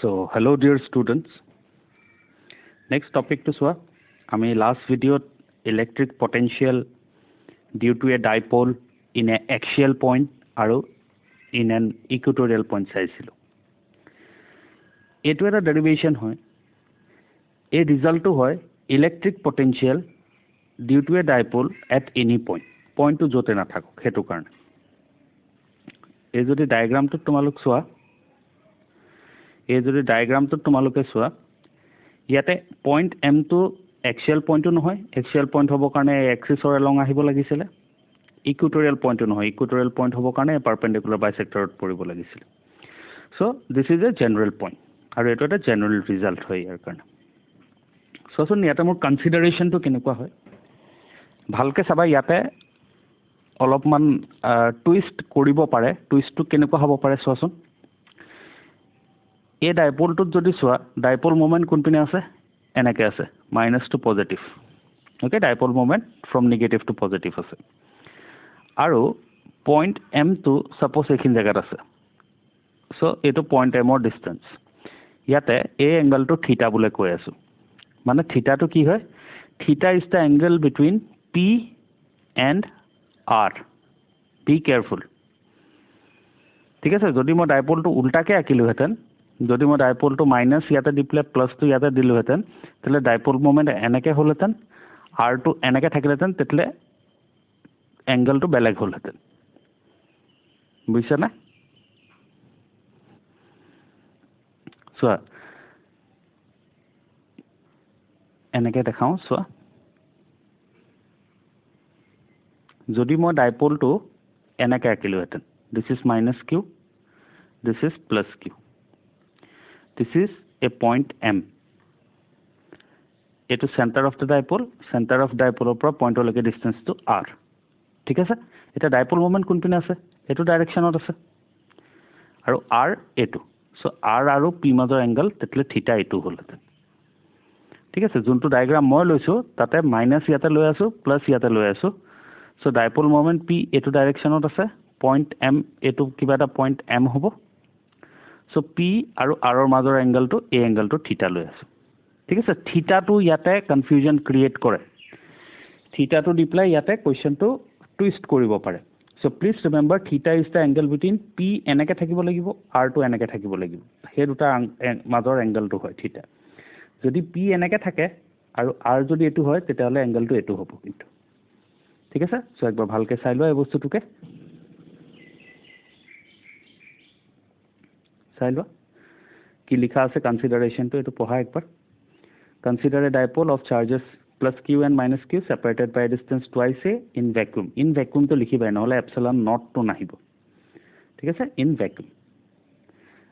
So, hello dear students. Next topic to swa. Ami last video electric potential due to a dipole in an axial point aru in an equatorial point saisilo. Etu eta derivation hoy. A result to hoy electric potential due to a dipole at any point. Point to jote na thakok hetu karone. Ei jodi diagram to tumalok swa. এই যদি ডায়াগ্ৰামটো তোমালোকে চোৱা ইয়াতে point M টো এক্সিয়েল পইণ্টটো নহয় এক্সিয়েল point হ'ব কাৰণে এক্সিছৰ এলং আহিব লাগিছিল ইকুৱেটৰিয়েল পইণ্টটো নহয় ইকুৱেটৰিয়েল পইণ্ট হ'ব কাৰণে পাৰপেণ্ডিকুলাৰ বাইসেক্টৰত পৰিব লাগিছিল so this is a general point আৰু এটা এটা জেনাৰেল ৰিজাল্ট হয় ইয়াৰ কাৰণে সোচোন ইয়াতে মোৰ কনসিডাৰেশনটো কেনেকুৱা হয় ভালকে চাবা ইয়াতে অলপমান টুইষ্ট কৰিব পাৰে টুইষ্টটো কেনেকুৱা হ'ব পাৰে চোৱাচোন এই ডাইপোলটোত যদি চোৱা ডাইপোল মোমেন্ট কোনপিনে আছে এনেকে আছে minus two positive okay dipole moment from negative to positive আছে আৰু পইণ্ট এম টো সাপোজ এইখিন জায়গাত আছে সো এটো পইণ্ট এমৰ ডিসটেন্স ইয়াতে এই এংগলটো থিটা বুলে কৈ আছো মানে থিটাটো কি হয় থিটা is the angle between P and R B careful ঠিক আছে যদি মই ডাইপোলটো উল্টাকে আঁকিলো হেতেন যদি মই ডাইপোলটো মাইনাস ইয়াতে দি প্লে প্লাস টু ইয়াতে দিলো হেতেন তেলে ডাইপোল মোমেন্ট এনেকে হল হেতেন আর টু এনেকে থাকিলে হেতেন তেলে এংগলটো বেলেগ হল হেতেন বুঝছ না সোয়া এনেকে দেখাও সোয়া যদি মই ডাইপোলটো এনেকে আঁকিলো হেতেন this is minus q this is plus q This is a point M. It is center of the dipole opera point oleke distance to R. ঠিক আছে এটা ডাইপোল মোমেন্ট কোনপিনে আছে এটো ডাইৰেকচনত আছে আৰু R এটো সো R আৰু P মাজৰ এংগল তেতলে থিটা এটো হলতে ঠিক আছে যোনটো ডায়াগ্ৰাম মই লৈছো তাতে মাইনাস ইয়াতে লৈ আছো প্লাস ইয়াতে লৈ আছো সো ডাইপোল মোমেন্ট P এটো ডাইৰেকচনত আছে পইণ্ট M এটো কিবা এটা পইণ্ট M হ'ব সো পি আৰু আৰৰ মাজৰ এংগলটো এই এংগলটো থিটা লৈ আছে ঠিক আছে থিটাটো ইয়াতে কনফিউজন ক্ৰিয়েট কৰে থিটাটো ডিপ্লাই ইয়াতে কোৱেশ্চনটো টুইষ্ট কৰিব পাৰে সো প্লিজ ৰিমেম্বৰ থিটা is the angle between P এনেকে থাকিব লাগিব আৰ টো এনেকে থাকিব লাগিব সেই দুটা মাজৰ এংগলটো হয় থিটা যদি পি এনেকে থাকে আৰু আৰ যদি এটো হয় তেতিয়াহলে এংগলটো এটো হ'ব কিন্তু ঠিক আছে সো একবাৰ ভালকে চাই লোৱা এই বস্তুটোকে চাইলো কি লিখা আছে কনসিডারেশন তো এটো পঢ়া একবার consider A dipole of charges plus q and minus q separated by a distance twice a in vacuum তো লিখিবা নহলে এপসিলন নট তো নাহিব ঠিক আছে in vacuum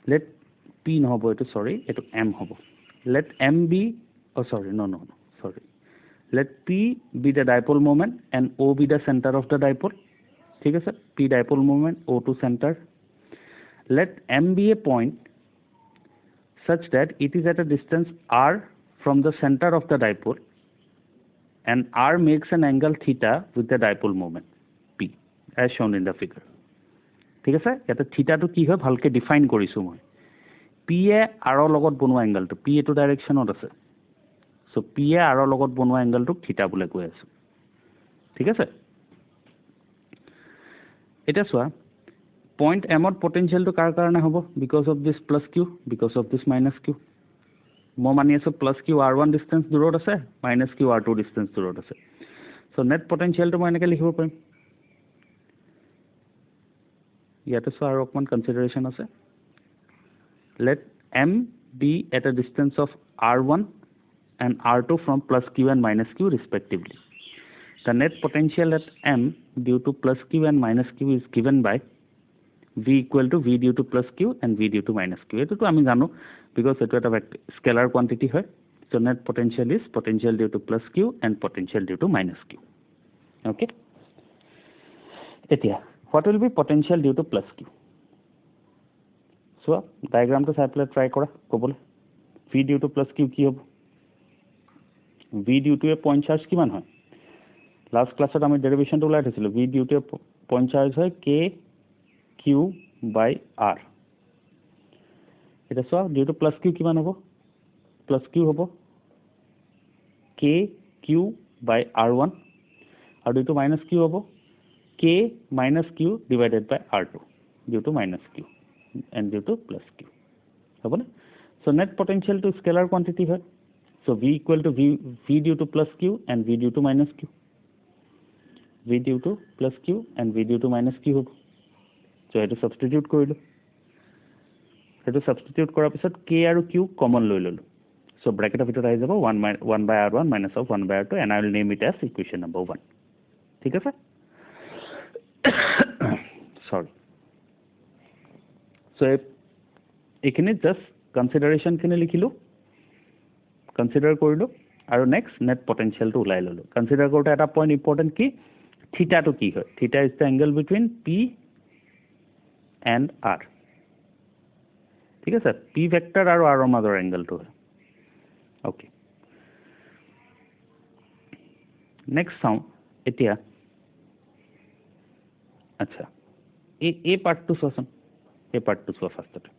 let p নহব এটো সরি এটো m হ'ব let m be let p be the dipole moment and o be the center of the dipole ঠিক আছে p dipole moment o to center let M be a point such that it is at a distance r from the center of the dipole and r makes an angle theta with the dipole moment P as shown in the figure. ঠিক আছে এটা থিটাটো কি হয় ভালকে define কৰিছো মই P এ r ৰ লগত বনোৱা এংগলটো P এটো ডাইৰেকচনত আছে সো P এ r ৰ লগত বনোৱা এংগলটো থিটা বুলে কৈ আছো ঠিক আছে এটা চোৱা point m ৰ potential to কাৰ কাৰণে হ'ব because of this plus q because of this minus q মই মানি আছো plus q r1 distance দূৰত আছে minus q r2 distance দূৰত আছে so net potential to মই এনেকে লিখিব পাৰিম ইয়াতে সো আৰু অকমান কনসিডাৰেশন আছে let m be at a distance of r1 and r2 from plus q and minus q respectively the net potential at m due to plus q and minus q is given by v equal to v due to plus q and v due to minus q eto to ami jano because eto eta scalar quantity hoy so net potential is potential due to plus q and potential due to minus q okay etia what will be potential due to plus q so diagram to sample try kora kobole v due to plus q ki hobo v due to a point charge kiman hoy last class ot ami derivation to ulai thesilo v due to a point charge hoy k q by r এটা চোৱা যিটো plus Q কিমান হ'ব plus Q হ'ব কে Q বাই R1 আৰু এইটো minus q হ'ব কে minus q divided by R2 যিটো মাইনাছ কিউ এণ্ড যিটো প্লাছ কিউ হ'বনে চ' নেট পটেঞ্চিয়েলটো স্কেলাৰ কোৱান্টিটি হয় so' V equal to V due to plus q and V due to minus q V due to plus q and V due to minus q হ'ব so' এইটো substitute কৰিলোঁ সেইটো substitute কৰাৰ পিছত কে আৰু Q common লৈ ল'লোঁ চ' ব্ৰেকেটৰ ভিতৰত আহি যাব 1 by R1 minus of 1 by R2 and I will name it as equation number 1 ঠিক আছে sorry so এইখিনি জাষ্ট কনচিডাৰেশ্যনখিনি লিখিলোঁ কনচিডাৰ কৰিলোঁ আৰু নেক্সট নেট পটেঞ্চিয়েলটো ওলাই ল'লোঁ কনচিডাৰ কৰোঁতে এটা পইণ্ট ইম্পৰ্টেণ্ট কি থিটাটো কি হয় থিটা is the angle between P and R ঠিক আছে পি ভেক্টৰ আৰু আৰৰ মাজৰ এংগলটো হয় অ'কে নেক্সট চাওঁ এতিয়া আচ্ছা এই পাৰ্টটো চোৱাচোন এই পাৰ্টটো চোৱা ফাৰ্ষ্টতে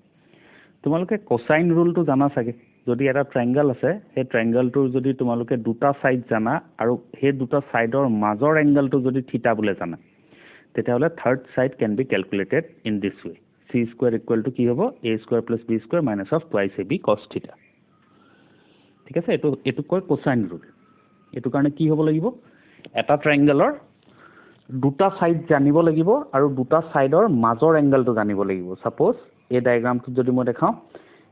তোমালোকে কোসাইন ৰুলটো জানা চাগে যদি এটা ট্ৰাইংগল আছে সেই ট্ৰাইংগলটোৰ যদি তোমালোকে দুটা ছাইড জানা আৰু সেই দুটা ছাইডৰ মাজৰ এংগলটো যদি থিটা বোলে জানা তেতিয়াহ'লে third side can be calculated in this way c square equal to কি হ'ব a square plus B square minus of twice A B cos theta ঠিক আছে এইটো কয় কোসাইন ৰুল এইটো কাৰণে কি হ'ব লাগিব এটা ট্ৰাইংগলৰ দুটা ছাইড জানিব লাগিব আৰু দুটা ছাইডৰ মাজৰ এংগলটো জানিব লাগিব ছাপ'জ এই ডায়েগ্ৰামটোত যদি মই দেখাওঁ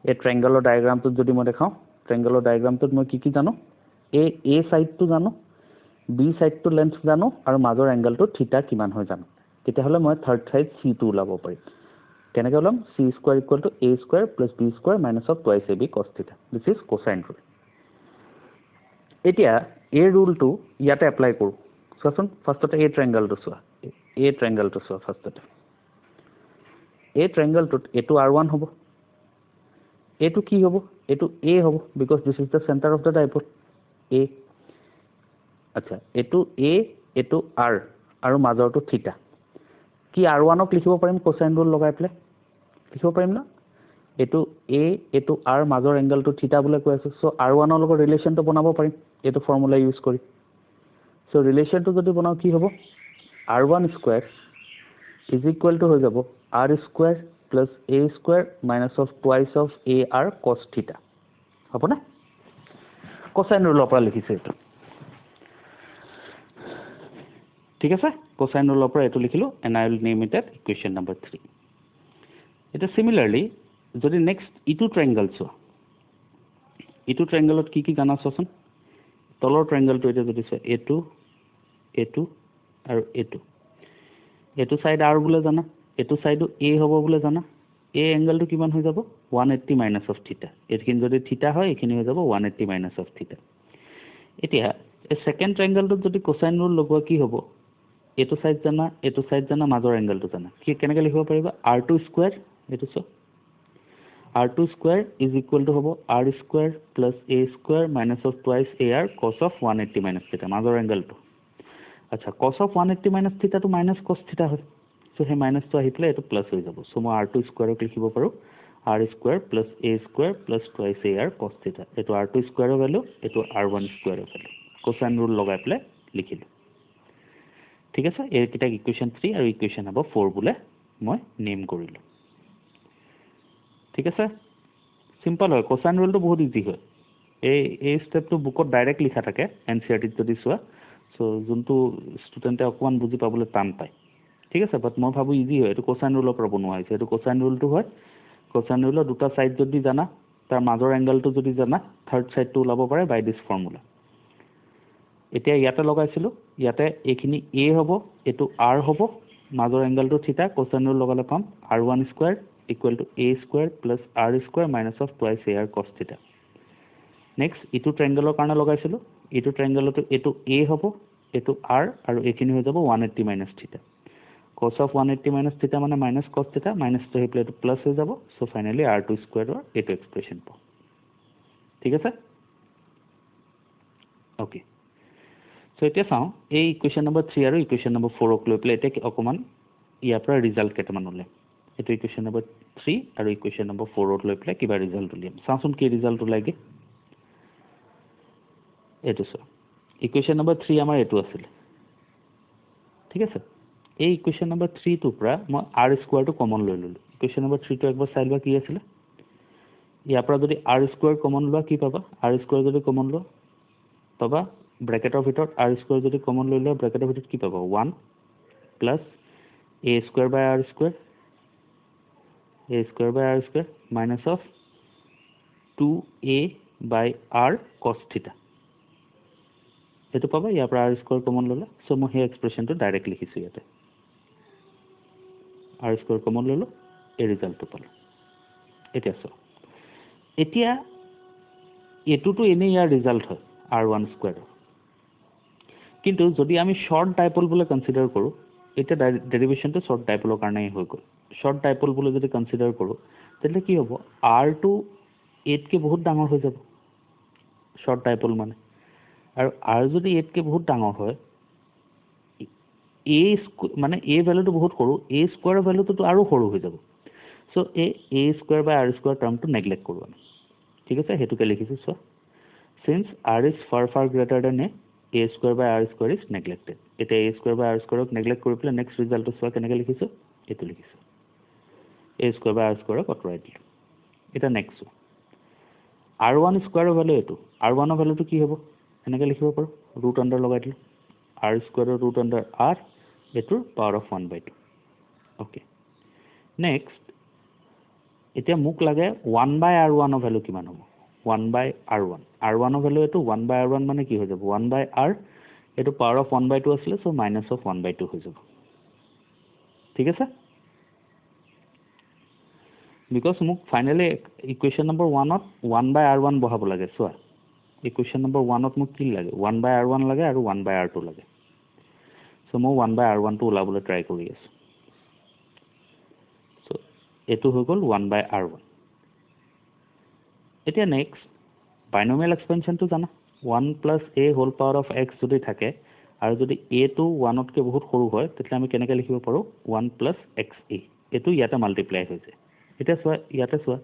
এই ট্ৰাইংগলৰ ডায়েগ্ৰামটোত যদি মই দেখাওঁ ট্ৰাইংগলৰ ডায়েগ্ৰামটোত মই কি জানো এ ছাইডটো জানো বি ছাইডটো লেন্থ জানো আৰু মাজৰ এংগলটো থিটা কিমান হয় জানো তেতিয়াহ'লে মই থাৰ্ড ছাইড চিটো ওলাব পাৰিম কেনেকৈ ওলাম C square equal to A square plus B square minus of twice A B cos theta this is কোচাইন rule এতিয়া এই ৰুলটো ইয়াতে এপ্লাই কৰোঁ চোৱাচোন ফাৰ্ষ্টতে এই ট্ৰাইংগলটো চোৱা ফাৰ্ষ্টতে এই ট্ৰাইংগলটোত এইটো R1 হ'ব এইটো কি হ'ব এইটো এ হ'ব because this is the centre of the dipole এ আচ্ছা এইটো এ এইটো আৰ আৰু মাজৰটো থিটা কি R1ক লিখিব পাৰিম কোচাইন ৰুল লগাই পেলাই লিখিব পাৰিম ন এইটো এ এইটো আৰ মাজৰ এংগলটো থিটা বুলি কৈ আছোঁ চ' R1ৰ লগত ৰিলেশ্যনটো বনাব পাৰিম এইটো ফৰ্মুলা ইউজ কৰি চ' ৰিলেশ্যনটো যদি বনাওঁ কি হ'ব R1 square is equal to হৈ যাব R square plus A square minus of twice of A R কছ থিটা হ'বনে কোচাইন ৰুলৰ পৰা লিখিছে এইটো ঠিক আছে কোচাইন ৰুলৰ পৰা এইটো লিখিলোঁ and I will name it at equation number 3 এতিয়া চিমিলাৰলি যদি নেক্সট ইটো ট্ৰাইংগল চোৱা ইটো ট্ৰাইংগলত কি জানা চোৱাচোন তলৰ ট্ৰাইংগলটো এতিয়া যদি চোৱা এইটো আৰু এইটো ছাইড আৰ বোলে জানা এইটো ছাইডো এ হ'ব বোলে জানা এই এংগলটো কিমান হৈ যাব 180 মাইনাছ অফ থিটা এইখিনি যদি থিটা হয় এইখিনি হৈ যাব 180 মাইনাছ অফ থিটা এতিয়া এই ছেকেণ্ড ট্ৰাইংগলটোত যদি কোচাইন ৰুল লগোৱা কি হ'ব এইটো ছাইড জানা মাজৰ এংগলটো জানা কেনেকৈ লিখিব পাৰিবা R2 স্কুৱেৰ এইটো চোৱা R2 square is equal to হ'ব R square plus A square minus of twice A R কছ অফ 180 মাইনাছ থিটা মাজৰ এংগলটো আচ্ছা কছ অফ 180 মাইনাছ থিটাটো মাইনাছ কছ থিটা হয় চ' সেই মাইনাছটো আহি পেলাই এইটো প্লাছ হৈ যাব চ' মই R2 স্কুৱেৰক লিখিব পাৰোঁ R স্কুৱেৰ প্লাছ এ স্কুৱেৰ প্লাছ টুৱাইচ এ আৰ কছ থিটা এইটো R2 স্কুৱেৰৰ ভেলু এইটো R1 স্কুৱেৰৰ ভেলু কোচাইন ৰুল লগাই পেলাই লিখিলোঁ ঠিক আছে এইকেইটা ইকুৱেশ্যন 3 আৰু ইকুৱেশ্যন নম্বৰ 4 বোলে মই নেম কৰিলোঁ ঠিক আছে চিম্পল হয় কোচাইন ৰুলটো বহুত ইজি হয় এই ষ্টেপটো বুকত ডাইৰেক্ট লিখা থাকে NCERTত যদি চোৱা চ' যোনটো ষ্টুডেণ্টে অকণমান বুজি পাবলৈ টান পায় ঠিক আছে বাট মই ভাবোঁ ইজি হয় এইটো কোচাইন ৰুলৰ পৰা বনোৱা হৈছে এইটো কোচাইন ৰুলটো হয় কোচাইন ৰুলৰ দুটা ছাইড যদি জানা তাৰ মাজৰ এংগলটো যদি জানা থাৰ্ড ছাইডটো ওলাব পাৰে বাই দিছ ফৰ্মুলা এতিয়া ইয়াতে লগাইছিলোঁ ইয়াতে এইখিনি এ হ'ব এইটো আৰ হ'ব মাজৰ এংগলটো থিটা কোচাইন ৰুল লগালে পাম R1 square equal to A square plus R square minus of twice A R কছ থিটা নেক্সট ইটো ট্ৰাইংগলৰ কাৰণে লগাইছিলোঁ ইটো ট্ৰাইংগলতো এইটো এ হ'ব এইটো আৰ আৰু এইখিনি হৈ যাব 180 মাইনাছ থিটা কছ অফ 180 মাইনাছ থিটা মানে মাইনাছ কছ থিটা মাইনাছটো আহি পেলাই এইটো প্লাছ হৈ যাব চ' ফাইনেলি R2 স্কুৱেৰৰ এইটো এক্সপ্ৰেশ্যন পাওঁ ঠিক আছে অ'কে চ' এতিয়া চাওঁ এই ইকুৱেশ্যন নম্বৰ 3 আৰু ইকুৱেশ্যন নম্বৰ 4ক লৈ পেলাই এতিয়া অকণমান ইয়াৰ পৰা ৰিজাল্ট কেইটামান ওলায় এইটো ইকুৱেশ্যন নম্বৰ 3 আৰু ইকুৱেশ্যন নম্বৰ 4 লৈ পেলাই কিবা ৰিজাল্ট উলিয়াম চাওঁচোন কি ৰিজাল্ট ওলাইগে এইটো চোৱা ইকুৱেশ্যন নম্বৰ 3 আমাৰ এইটো আছিল ঠিক আছে এই ইকুৱেশ্যন নম্বৰ 3 টোৰ পৰা মই r স্কয়াৰটো কমন লৈ ললো ইকুৱেশ্যন নম্বৰ 3 টো একবাৰ চাই লোৱা কি আছিল ইয়াৰ পৰা যদি r স্কয়াৰ কমন লোৱা কি পাবা r স্কয়াৰ যদি কমন লোৱা পাবা ব্ৰেকেটৰ ভিতৰত r স্কয়াৰ যদি কমন লৈ লোৱা ব্ৰেকেটৰ ভিতৰত কি পাবা 1 plus a square by r square minus of 2a by r cos theta এটো পাবা ইয়াৰ পৰা r square কমন ললা সো মই এই এক্সপ্ৰেছনটো ডাইৰেক্ট লিখিছো ইয়াতে r square কমন ললো এই ৰিজাল্টটো পালো এতিয়া এটোটো এনে ইয়াৰ ৰিজাল্ট হয় r1 square কিন্তু যদি আমি শৰ্ট ডাইপোল বলে কনসিডাৰ কৰো এটা ডেৰিভেশনটো শৰ্ট ডাইপোলৰ কাৰণে হৈ গল শৰ্ট ডাইপোল বলে যদি কনসিডাৰ কৰো তেলে কি হ'ব r2 8 কে বহুত ডাঙৰ হৈ যাব শৰ্ট ডাইপোল মানে আৰু r যদি 8 কে বহুত ডাঙৰ হয় a মানে a ভ্যালুটো বহুত সৰু a স্কয়াৰ ভ্যালুটো আৰু সৰু হৈ যাব so a square by r square টাৰ্মটো নেগলেক্ট কৰো আমি ঠিক আছে হেতুকে লিখিছো so since r is far greater than a square by r square is neglected এটা a square by r square ক নেগলেক্ট কৰি পেলাই নেক্সট ৰিজাল্টটো সোৱা কেনেকৈ লিখিছো এটো লিখিছো a square by r square ক অতৰাই দিলো এটা নেক্সট r1 square ভ্যালু এটো r1 ৰ ভ্যালুটো কি হ'ব এনেকৈ লিখিব পাৰো ৰুট আন্ডাৰ লগাই দিলো r square root under r এটোৰ পাৱাৰ অফ 1/2 ওকে নেক্সট এতিয়া মোক লাগে 1/r1 ৰ ভ্যালু কিমান হ'ব 1/r1 r1 ৰ ভ্যালু এটো 1/r1 মানে কি হৈ যাব 1/r এটো পাৱাৰ অফ 1/2 আছিল সো মাইনাস অফ 1/2 হৈ যাব ঠিক আছে বিকজ মোক ফাইনালি ইকুৱেশ্যন নম্বৰ 1 ত 1/r1 বহাব লাগে সোৱা ইকুৱেশ্যন নম্বৰ 1 ত মোক কি লাগে 1/r1 লাগে আৰু 1/r2 লাগে সো মই 1/r1 টো উলাবলৈ ট্ৰাই কৰি আছো সো এটো হৈ গল 1/r1 এতিয়া নেক্সট বাইনোমিয়াল এক্সপেনশনটো জানা 1 plus a whole power of x যদি থাকে আৰু যদি a টো 1 তকৈ বহুত সৰু হয় তেতিয়া আমি কেনেকৈ লিখিব পাৰো 1 plus xa এটো ইয়াতে মাল্টিপ্লাই হৈ যায় এটা সোৱা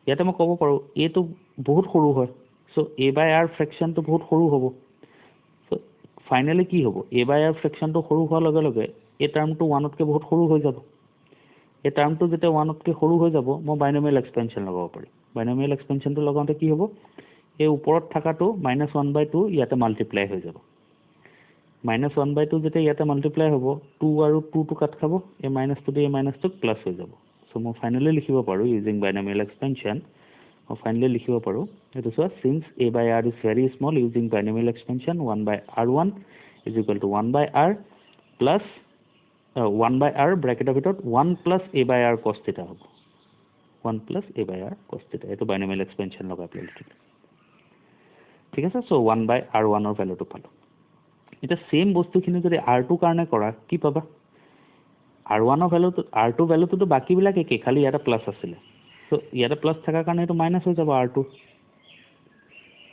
ইয়াতে মই ক'ব পাৰো a টো বহুত সৰু হয় সো a by r ফ্ৰেকশন টো বহুত সৰু হ'ব সো ফাইনালি কি হ'ব a by r ফ্ৰেকশন টো সৰু হোৱাৰ লগে লগে এই টাৰ্মটো 1 তকৈ বহুত সৰু হৈ যাব এই টাৰ্মটো যেতিয়া 1 তকৈ সৰু হৈ যাব মই বাইনোমিয়াল এক্সপেনশন লগাব পাৰিম বাইনোমিয়াল এক্সপেনশনটো লগাওঁতে কি হ'ব এই ওপৰত থাকাটো -1/2 ইয়াতে মাল্টিপ্লাই হৈ যাব -1/2 যেতিয়া ইয়াতে মাল্টিপ্লাই হ'ব 2 আৰু 2 টো কাট খাব এই মাইনাসটো দি এই মাইনাসটো প্লাস হৈ যাব সো মই ফাইনালি লিখিব পাৰো ইউজিং বাইনোমিয়াল এক্সপেনশন মই ফাইনালি লিখিব পাৰো এটো সোৱা since a by r is very small using binomial expansion 1/r1 is equal to 1/r plus 1/r ব্র্যাকেটের ভিতৰত 1 plus a by r cos theta হ'ব 1 plus a by r cos theta এটো binomial expansion লগাই পেলাই লিখিলো ঠিক আছে so 1/r1 ৰ ভ্যালুটো পালো এটা সেম বস্তুখিনি যদি r2 কাৰণে কৰা কি পাবা r1 ৰ ভ্যালুটো r2 ভ্যালুটো বাকি বিলাক একে খালি ইয়াতে প্লাস আছিল সো ইয়াতে প্লাস থাকাৰ কাৰণে এটো মাইনাস হৈ যাব r2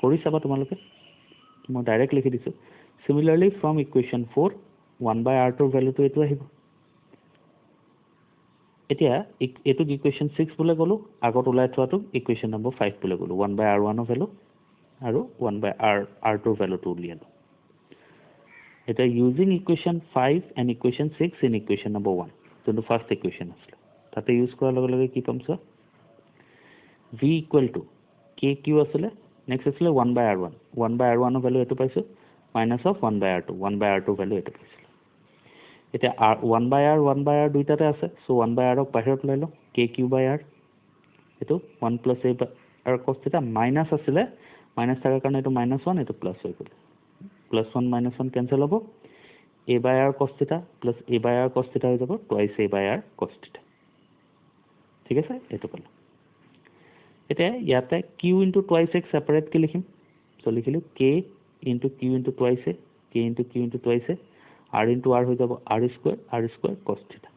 কৰি চাবা তোমালোকে মই ডাইৰেক্ট লিখি দিছো সিমিলাৰলি ফ্ৰম ইকুৱেশ্যন 4 1/r2 ৰ ভ্যালুটো এটো আহিব এতিয়া এটো ইকুৱেশ্যন 6 বলে গলো আগত উলাই থোৱাটো ইকুৱেশ্যন নম্বৰ 5 বলে গলো 1/r1 ৰ ভ্যালু আৰু 1/r2 ৰ ভ্যালুটো উলিয়ালো এটা using equation 5 and equation 6 in equation number 1 যোনটো ফাৰ্স্ট ইকুৱেশ্যন আছিল তাতে ইউজ কৰাৰ লগে লগে কি পাম so v equal to kq আছিল নেক্সট আছিল 1/r1 1/r1 ৰ ভ্যালু এটো পাইছো minus of 1/r2 1/r2 value এটো পাইছিল এটা 1/r দুইটাতে আছে সো 1/r ক বাহিৰত লৈ ল kq/r এটো 1 plus a r cos theta minus আছিল মাইনাস থাকাৰ কাৰণে এটো -1 এটো প্লাস হৈ গল +1 -1 ক্যান্সেল হ'ব a/r cos theta plus a/r cos theta হৈ যাব twice a/r cos theta ঠিক আছে এটো পালো এটা ইয়াতে q into twice x separate কে লিখিম সো লিখিলো k into q into twice a k into q into twice a r into r হৈ যাব r square cos theta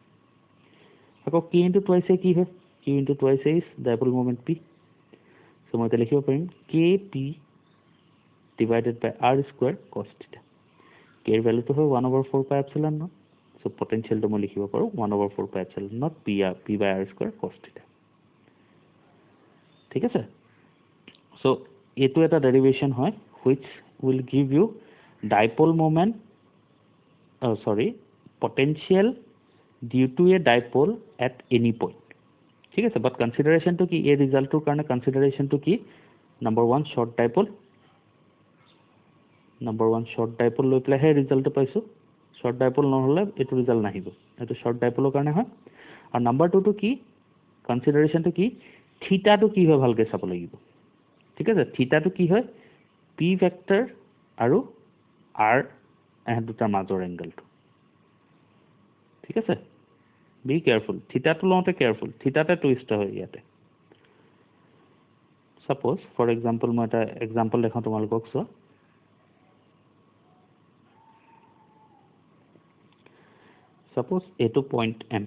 আকৌ k into twice a কি হয় q into twice a is dipole moment p so মই লিখিব পাৰিম kp divided by r square cos theta k এর value তো হয় 1/4 pi epsilon 0 সো পটেনশিয়েলটো মই লিখিব পাৰো 1/4 pi epsilon naught p by r square cos theta ঠিক আছে সো এটো এটা ডেরিভেশন হয় which will give you dipole moment potential due to a dipole at any point ঠিক আছে but consideration to কি এই ৰিজাল্টৰ কাৰণে consideration to কি number 1 short dipole লৈ পেলাই হে ৰিজাল্ট পাইছো short dipole নহলে এটো ৰিজাল্ট নাহিব এটো short dipole কাৰণে হয় আৰু number 2 to কি consideration to কি থিটা to কি হয় ভালকে চাব লাগিব ঠিক আছে থিটা to কি হয় p ভেক্টৰ আৰু r এহ দুটা মাজৰ এংগলটো ঠিক আছে be careful theta to লওঁতে careful theta তে twist হয় ইয়াতে suppose for example মই এটা example দেখাও তোমালোকক সো suppose এটো point m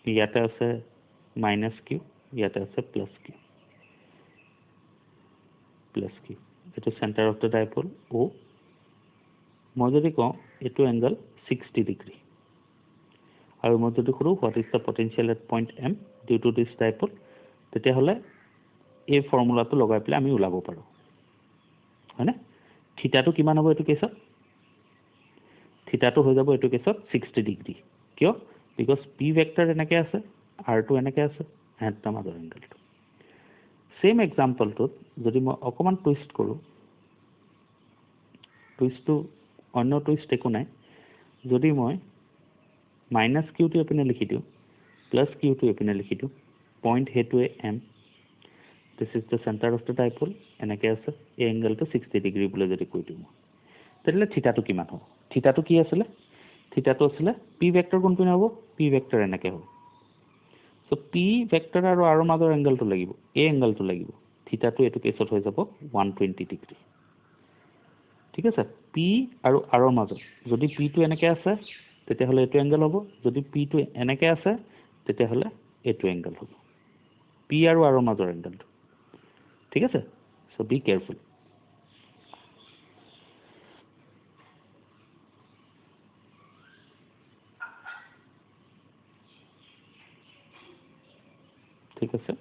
ইয়াতে আছে minus q ইয়াতে আছে plus q এটো center of the dipole o মই যদি কওঁ এটো angle 60 degree আৰু মই যদি কৰো what is the potential at point m due to this dipole তেতিয়া হলে এই ফৰ্মুলাটো লগাই পেলাই আমি উলাব পাৰো হয়নে থিটাটো কিমান হ'ব এটো কেছত থিটাটো হৈ যাব এটো কেছত 60 ডিগ্ৰী কিয় because p ভেক্টৰ এনেকৈ আছে r2 এনেকৈ আছে এটা মাজৰ এংগলটো সেম এক্সাম্পলটো যদি মই অকমান টুইষ্ট কৰো টুইষ্টটো অন্য টুইষ্ট একো নাই যদি মই minus q টো এপিনে লিখি দিও plus q টো এপিনে লিখি দিও point হেতুৱে m this is the center of the dipole এনেকৈ আছে এই এংগলটো 60 ডিগ্ৰী বুলি যদি কৈ দিও তেতিয়ালে থিটাটো কিমান হ'ব থিটাটো কি আছিল থিটাটো আছিল p ভেক্টৰ কোন পিনে হ'ব p ভেক্টৰ এনেকৈ হ'ব সো p ভেক্টৰ আৰু r মাজৰ এংগলটো লাগিব এই এংগলটো লাগিব থিটাটো এটো কেছত হৈ যাব 120 ডিগ্ৰী ঠিক আছে p আৰু r মাজৰ যদি p টো এনেকৈ আছে তেতিয়া হলে এটো এংগল হ'ব যদি p টো এনেকৈ আছে তেতিয়া হলে এটো এংগল হ'ব p আৰু r মাজৰ এংগলটো ঠিক আছে সো বি কেয়াৰফুল ঠিক আছে